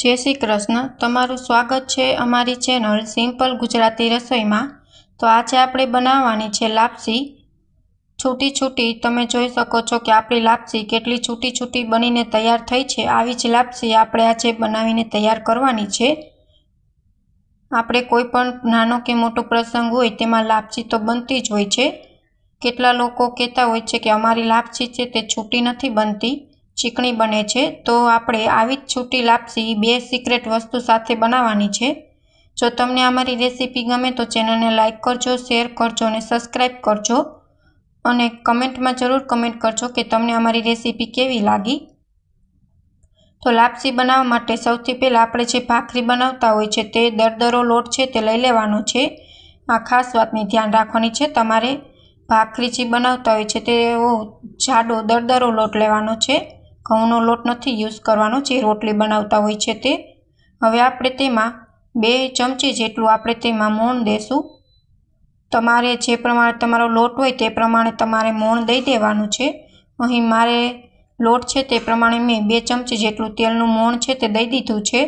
जय श्री कृष्ण। तमारुं स्वागत है अमारी चेनल सिंपल गुजराती रसोई में। तो आज आपणे बनाववानी छे लापसी। छूटी छूटी तमे जोई शको छो कि आपणी लापसी केटली छूटी छूटी बनीने तैयार थई छे। आवी ज लापसी आपणे आज बनावीने तैयार करवानी छे। आपणे कोई पण नानो के मोटो प्रसंग होय तेमां लापसी तो बनती ज होय छे। केटला लोको कहेता होय छे कि अमारी लापसी छे ते छूटी नथी बनती, चीकणी बने छे। तो आपणे आवी ज छूटी लापसी बे सीक्रेट वस्तु साथे बनाववानी छे। जो तमने अमारी रेसिपी गमे तो चेनलने लाइक करजो, शेर करजो अने सब्सक्राइब करजो अने कमेंट में जरूर कमेंट करजो कि तमने अमारी रेसिपी केवी लागी। तो लापसी बनाववा माटे सौथी पहेला आपणे जे भाखरी बनावता होय छे ते दरदरो लोट छे ते लई लेवानो छे। आ खास वातनी ध्यान राखवानी छे, तमारे भाखरी जे बनावता होय छे तेवो जाडो दरदरो लोट लेवानो छे। घऊनो लोट नथी यूज करवानो जे रोटली बनावता होय छे ते। हवे आपणे तेमां 2 चमची जेटલું आपणे तेमां मोण देशुं। तमारे जे प्रमाणे तमारो लोट होय ते प्रमाणे तमारे मोण दई देवानुं छे। અહીં मारे लोट छे ते प्रमाणे मैं 2 चमची जेटલું तेलनुं मोण छे ते दई दीधुं छे।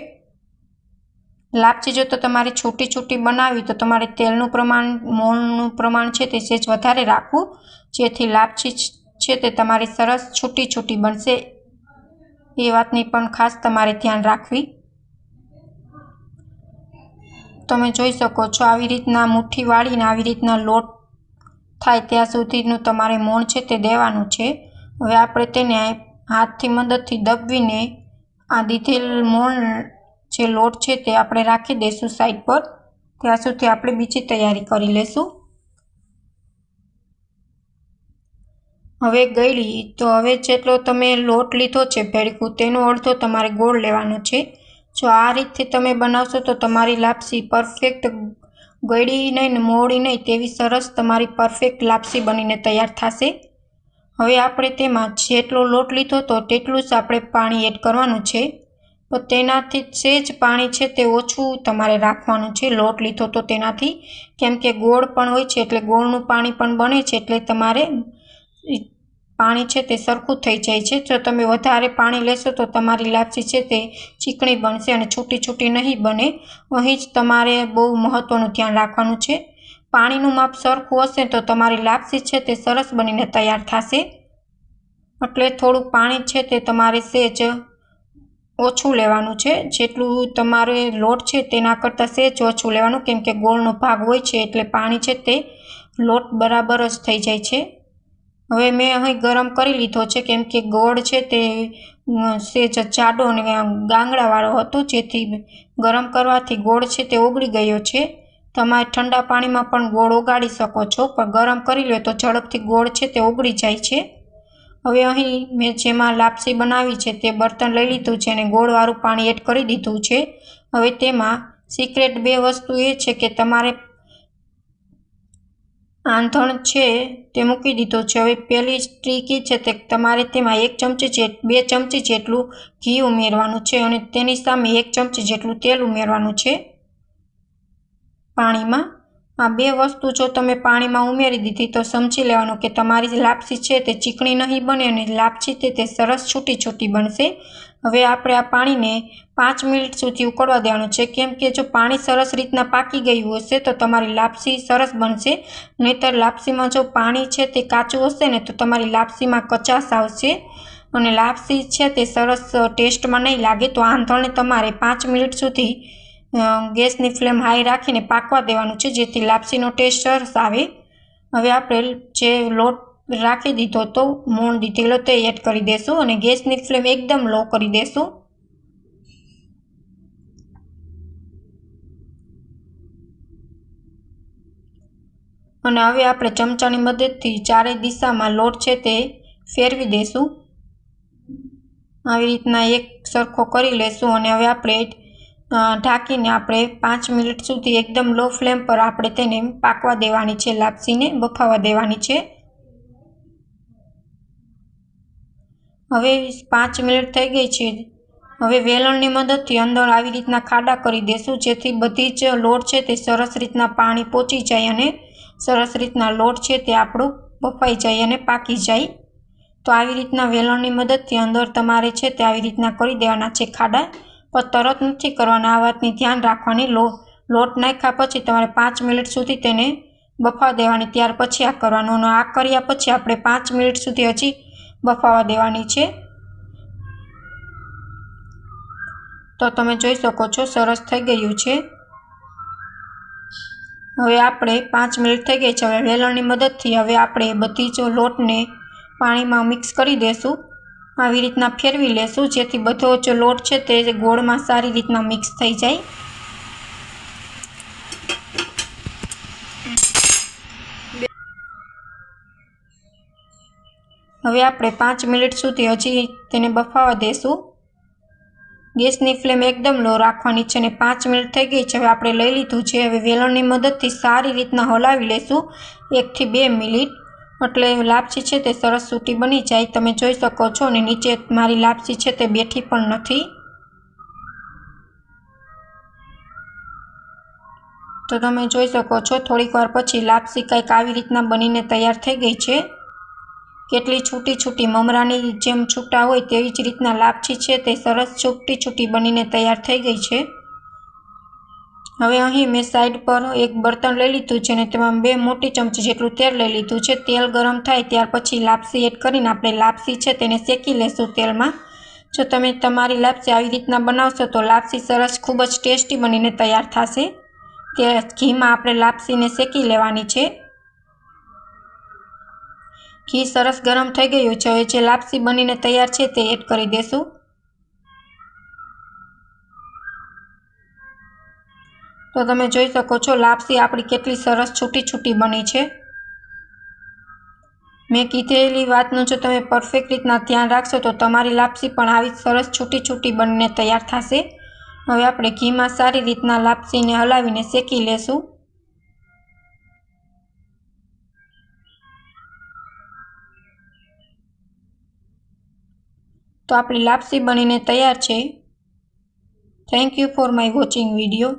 लापसी जो तो तमारे छूटी छूटी बनावी तो तमारे तेलनुं प्रमाण मोणनुं प्रमाण छे ते सेज वधारे राखवुं, जेथी लापसी छे ते तमारी सरस छूटी छूटी बनशे। ए वातनी पण खास तमारे ध्यान राखवी। तमे जोई शको छो आवी रीतना मुठ्ठी वाळीने आवी रीतना लोट थाय त्यां सुधीनुं तमारे मोण छे ते देवानुं छे। हवे आपणे तेने हाथथी मददथी दबावीने आ दीधेल मोण जे लोट छे ते आपणे राखी देशुं साइड पर। त्यां सुधी आपणे बीजी तैयारी करी लेशुं। हवे गळी तो हवे जेटलो तमे लोट लीधो छे भेळकું तेनो अडधो तमारे गोळ लेवानो छे। जो आ रीतथी तमे बनावशो तो तमारी लापसी परफेक्ट गળી नहीं ने मोड़ी नहीं तेवी सरस तमारी परफेक्ट लापसी बनीने तैयार थशे। हवे आपणे तेमां जेटलो लोट लीधो तो तेटલું ज आपणे पाणी एड करवानुं छे, पण तेनाथी सेज पाणी छे ते ओछुं तमारे राखवानुं छे लोट लीधो तो तेनाथी, केम के गोळ पण होय छे एटले गोळनुं पाणी पण बने छे एटले तमारे पाणी छे ते सरखुं थई जाय छे। जो तमे वधारे पाणी लेशो तो तमारी लापसी छे ते चीकणी बनशे अने छूटी छूटी नहीं बने। અહીં જ तमारे बहु महत्वनुं ध्यान राखवानुं छे। पाणीनुं माप सरखुं हशे तो तमारी लापसी छे ते सरस बनीने तैयार थशे। એટલે થોડું પાણી છે તે તમારે સેજ ઓછું લેવાનું છે, જેટલું તમારે લોટ છે તેના કરતાં સેજ ઓછું લેવાનું, કેમ કે ગોળનો ભાગ હોય છે એટલે પાણી છે તે લોટ બરાબર જ થઈ જાય છે। હવે મેં અહીં ગરમ કરી લીધો છે, કેમ કે ગોળ છે તે સેજ જાડો અને ગાંગડાવાળો હતો, જેથી ગરમ કરવાથી ગોળ છે તે ઓગળી ગયો છે। તમારે ઠંડા પાણીમાં પણ ગોળ ઓગાળી શકો છો, પણ ગરમ કરી લો તો ઝડપથી ગોળ છે તે ઓગળી જાય છે। હવે અહીં મેં જેમાં લાપસી બનાવી છે તે બર્તન લઈ લીધું છે અને ગોળવાળું પાણી એડ કરી દીધું છે। હવે તેમાં સિક્રેટ 2 વસ્તુ એ છે કે તમારે આંધણ છે તે મૂકી દીધો છે। હવે પહેલી ટ્રીક એ છે તે તમારે તેમાં 2 ચમચી જેટલું ઘી ઉમેરવાનું છે અને તેની સામે 1 ચમચી જેટલું તેલ ઉમેરવાનું છે પાણીમાં। आ 2 वस्तु जो तमे पाणी में उमेरी दीधी तो समझी लेवानुं कि तमारी लापसी छे ते चीकणी नहीं बने अने लापसी ते सरस छूटी छूटी बनशे। हवे आपणे आ पाणीने 5 मिनिट सुधी उकळवा देवानुं छे, केम के जो पाणी सरस रीतना पाकी गयुं हशे तो तमारी लापसी सरस बनशे। नहींतर लापसीमां जो पाणी छे ते काचुं हशे ने तो तमारी लापसीमां कचाश आवशे अने लापसी छे ते सरस टेस्टमां नहीं लागे। तो आंधळने तमारे 5 मिनिट सुधी गैसनी फ्लेम हाई राखीने पाकवा देवानुं छे, जेथी लापसीनो टेस्ट सरस आवे। हवे आपणे जे लोट राखी दीधो तो मोण दीधेलो ते एड करी देशुं अने गैसनी फ्लेम एकदम लो करी देशुं। अने हवे आपणे चमचानी मददथी चारे दिशामां लोट छे ते फेरवी देशुं। આવી રીતના એક સરખો કરી લેશું અને હવે આપણે ઢાંકીને આપણે 5 મિનિટ સુધી એકદમ લો ફ્લેમ પર આપણે તેને પાકવા દેવાની છે, લાપસીને બફાવા દેવાની છે। હવે 5 મિનિટ થઈ ગઈ છે। હવે વેલણની મદદથી અંદર આવી રીતના ખાડા કરી દેશું, જેથી બધી જ લોટ છે તે સરસ રીતના પાણી પહોંચી જાય અને સરસ રીતના લોટ છે તે આપણો બફાઈ જાય અને પાકી જાય। तो આવી રીતના વેલણની મદદથી અંદર તમારે છે તે આવી રીતના કરી દેવાના છે ખાડા। પણ તરત નથી કરવાના, આ વાતની ધ્યાન રાખવાની. લોટ નાખ્યા પછી તમારે 5 મિનિટ સુધી તેને બફાવા દેવાની, ત્યાર પછી આ કરવાનું. અને આ કર્યા પછી આપણે 5 મિનિટ સુધી હજી બફાવા દેવાની છે. તો તમે જોઈ શકો છો સરસ થઈ ગયું છે. હવે આપણે 5 મિનિટ થઈ ગઈ છે. હવે વેલણની મદદથી હવે આપણે બધી જ લોટને પાણીમાં મિક્સ કરી દેશું. આવી રીતના ફેરવી લેશું જેથી બધો જ લોટ છે તે ગોળમાં સારી રીતના મિક્સ થઈ જાય. હવે આપણે 5 મિનિટ સુધી હજી તેને બફાવા દેશું. ગેસની ફ્લેમ એકદમ લો રાખવાની છે અને 5 મિનિટ થઈ ગઈ છે. હવે આપણે લઈ લીધું છે. હવે વેલણની મદદથી સારી રીતના હલાવી લેશું 1 થી 2 મિનિટ, એટલે લાપસી છે તે સરસ સૂટી બની જાય. તમે જોઈ શકો છો અને નીચે મારી લાપસી છે તે બેઠી પણ નથી. તો તમે જોઈ શકો છો થોડીક વાર પછી લાપસી કંઈક આવી રીતના બનીને તૈયાર થઈ ગઈ છે. કેટલી છૂટી છૂટી મમરાની જેમ છૂટા હોય તેવી જ રીતના લાપસી છે તે સરસ છૂટી છૂટી બનીને તૈયાર થઈ ગઈ છે. હવે અહીં મેં સાઈડ પર એક બર્તન લઈ લીધું છે અને તેમાં 2 મોટી ચમચી જેટલું તેલ લઈ લીધું છે. તેલ ગરમ થાય ત્યાર પછી લાપસી એડ કરીને આપણે લાપસી છે તેને શેકી લેશું તેલમાં. જો તમે તમારી લાપસી આવી રીતના બનાવશો તો લાપસી સરસ ખૂબ જ ટેસ્ટી બનીને તૈયાર થશે. તે ઘીમાં આપણે લાપસીને શેકી લેવાની છે. ઘી સરસ ગરમ થઈ ગયું છે. હવે જે લાપસી બનીને તૈયાર છે તે એડ કરી દેશું. તો તમે જોઈ શકો છો લાપસી આપણી કેટલી સરસ છૂટી છૂટી બની છે. મેં કીધેલી વાતનું જો તમે પરફેક્ટ રીતના ધ્યાન રાખશો તો તમારી લાપસી પણ આવી સરસ છૂટી છૂટી બનીને તૈયાર થશે. હવે આપણે ઘીમાં સારી રીતના લાપસીને હલાવીને શેકી લેશું. તો આપણી લાપસી બનીને તૈયાર છે. Thank you for my watching video.